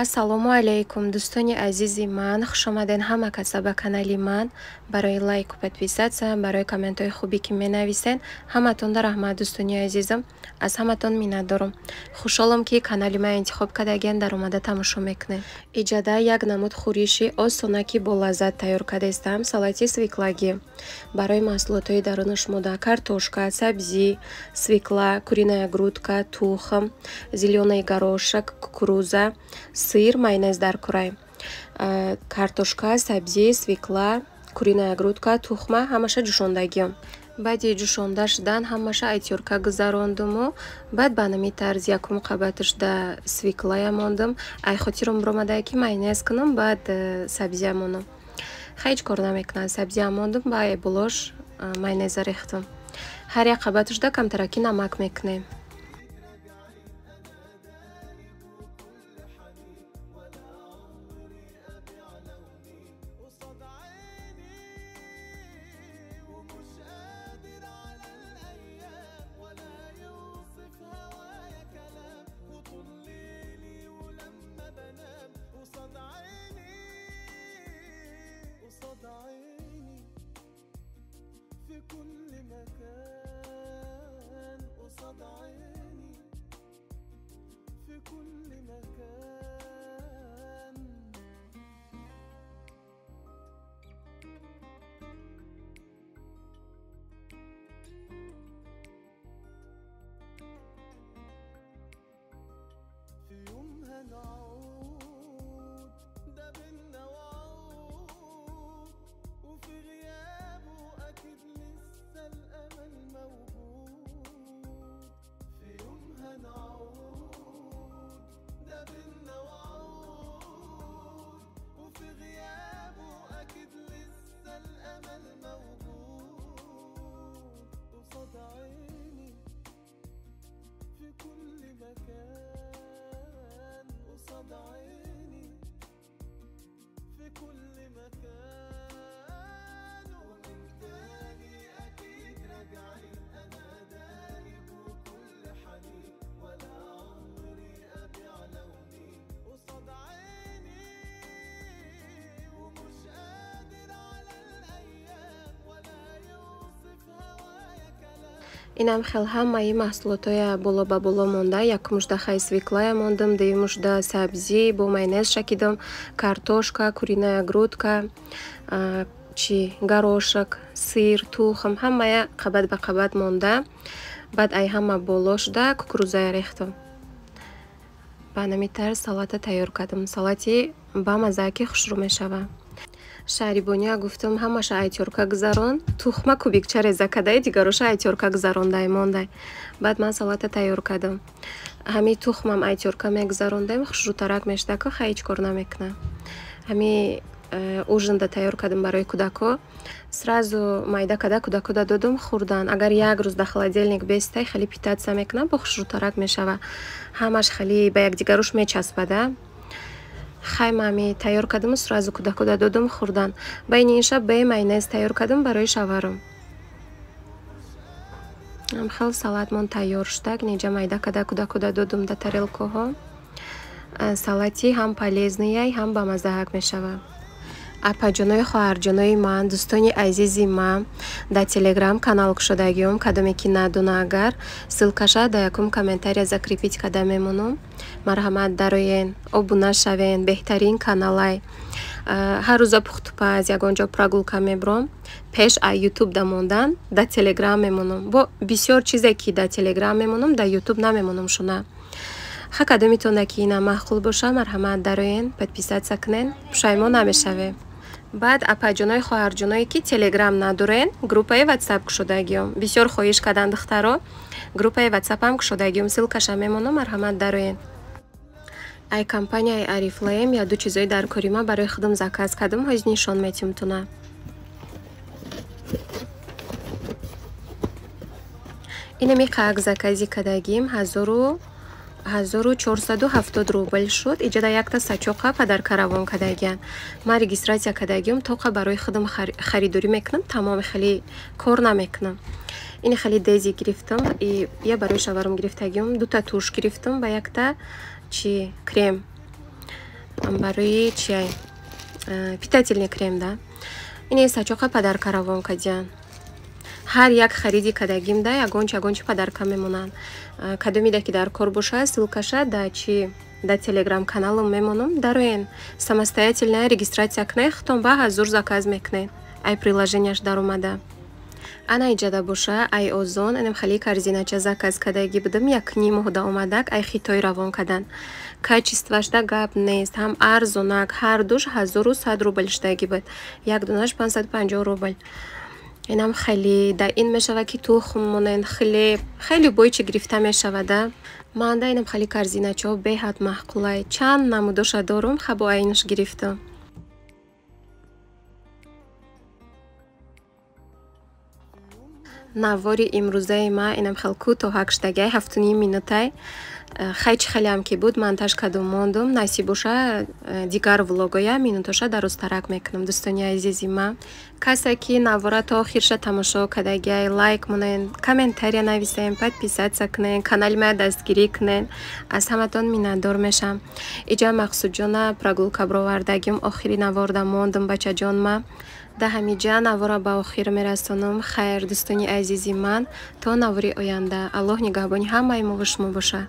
Ассалому алейкум, дӯстони азизи ман, хушомаден ҳама каса ба канали ман. Барои лайку подписатсия, барои комментҳои хубе ки менависен, ҳаматонда раҳмат дӯстони азизам. Аз ҳаматон миннатдорам. Хушҳолам ки канали ман интихоб кардаген дар омада тамошо мекунед. Иҷада як намуд хӯриши осонаки бо лаззат тайёр кардастам. Салати свеклаги. Барои маҳсулотҳои дарунаш мода картошка, сабзи, свекла, куриная грудка, тухм, зелёный горошек, кукуруза, сыр, майонез дар курай. Картошка, сабзи, свекла, куриная грудка, тухма ҳамаша ҷӯшондагиам. Баъди ҷӯшонда шудан ҳамаша айтёрка гузарондуму баъд ба намин тарз якум қабаташда свеклая мондам. Ай хотирам биромадае ки майонез кунам, баъд сабзия монам. Ҳеҷ кор намекунам. Сабзия мондам, ба болош майонеза рехтам. Ҳар як қабаташда камтараки намак мекунем. في كل مكان قصاد عيني في كل مكان في يومها نعود ده بينا وعود وفي غيابه أكيد لسه الأمل موجود في يومها نعود ده بينا وعود وفي غيابه أكيد لسه الأمل موجود قصاد عيني في كل مكان قصاد عيني في كل مكان ومن تاني أكيد راجعين أنا دايب وكل حنين ولا عمري أبيع لوني قصاد عيني ومش قادر على الأيام ولا يوصف هوايا كلام. Инам хел ҳамаи маҳсулотҳои боло ба боло монда. Якумушда хай свеклая мондам, дуюмушда сабзи бо майонез шакидам, картошка, куриная грудка, горошек, сыр, тухм ҳамая қабат ба қабат монда. Баъд ай ҳама боло шуда кукурузая рехтам. Ба намин тарз салата тайёр кардам. Салати ба маззааки хушрӯ мешава. Шаҳрибония гуфтам ҳамаша айтёрка гузарон, тухма кубикча реза кадай, дигароша айтёрка гузарондай мондай. Баъд ман салата тайёр кардам. Ҳами тухмам айтёрка мегузарондем, хушрӯтарак мешуда ки ҳеҷ кор намекунам. Ҳами ужинда тайёр кардам барои кӯдако. Сразу майда када кӯдакода додам хӯрдан. Агар як рӯз дар холодильник бестай, хеле питатсия мекунам, бо хушрӯтарак мешава. Ҳамаш хеле ба якдигаруш мечаспада. Хаймами тайёр кардам, сразу кӯдакода додам хӯрдан. Байни ин шаб бе майонез тайёр кардам барои шаварам. Хел салатмон тайёр шуда, неҷа майда када кӯдакода додам да тарелкаҳо. Салати ҳам полезная, ҳам ба маззаак мешава. Апаҷонои хоҳарҷонои ман, дӯстони азизи ман, дар телеграм канал кушодагиём, кадоме ки надона агар ссилкаша дар якум комментария закрепит карда мемонам. Марҳамат дароен, обуна шавен, беҳтарин каналай. Ҳар рӯза пухтупаз ягонҷо прогулка мебурам. Пеш аз ютуб да мондан дар телеграм мемонам. Бо бисёр чизе ки дар телеграм мемонам, дар ютуб намемонам шуна. ҳар кадомитона ки ина маъқул боша, марҳамат дароен, подписатсия кунен, пушаймон намешавем. Баъд апаҷонои хоҳарҷоное ки телеграм надорен, группаи ватсап кушодагиём. Бисёр хоҳиш кардан духтаро, группаи ватсапам кушодагиём, ссилкаша мемонам, марҳамат дароен. Ай компанияи Арифлейм я ду чизои дар кори ма барои худам заказ кардам, ҳозир нишон метим туна. Инами қаак закази кардагим 1470 рубл шуд. Иҷада якта сачоқа падарка равон кардагиям. Ман регистратсия кардагиам, тоқа барои худам харидорӣ мекунам, тамоми хеле кор намекунам. Ини хеле дези гирифтам, я барои шаварам гирифтагиам, дута туш гирифтам ба якта крем. барои чиай питательный крем да. Ин сачоқа падарка равон кадиян. ҳар як хариди кадагим да ягонча падарка мемонанд. Кадомида ки дар кор боша ссылкаша да чи да телеграм каналам мемонам дароен самостоятельная регистрация кунед хитон ба ҳазур заказ мекунед. Ай приложенияш даромада. Ана иҷада боша ай озон инам хали корзинача заказ кадаги будам 1 моҳ да омадак ай хитой равон кадан. Качествашда гап нест. Ҳам арзонак ҳар душ 1100 рубл штаги буд. Як дунаш 550 рубл. Инам хеле да ин мешава ки тухм монен хеле бойчи гирифта мешавада. Ман да инам хали корзиначо беҳад маҳқулай. Чанд намудоша дорум хабо айнаш гирифтам. навори имрӯзаи ма инам хел кӯтоҳак штагай 7 минутай. Хайчи хелеам ки буд монтаж кадом мондум. Насиб боша дигар влогоя минуташа дарозтарак мекунам. Дӯстони азизи ма, касе ки навора то охирша тамошо кадагай лайк монен, комментария нависен, подписаться кунен, канали ма дастгирӣ кунен. Аз ҳаматон миннатдор мешам. Иҷа Мақсудҷона прогулка бировардагим охири наворда мондум бачаҷон ма. Да ҳамиҷа навора ба охир мерасонам. Хайр дӯстони азизи ман, то навори оянда. Аллоҳ нигаҳбони ҳамаи мо ва шумо боша.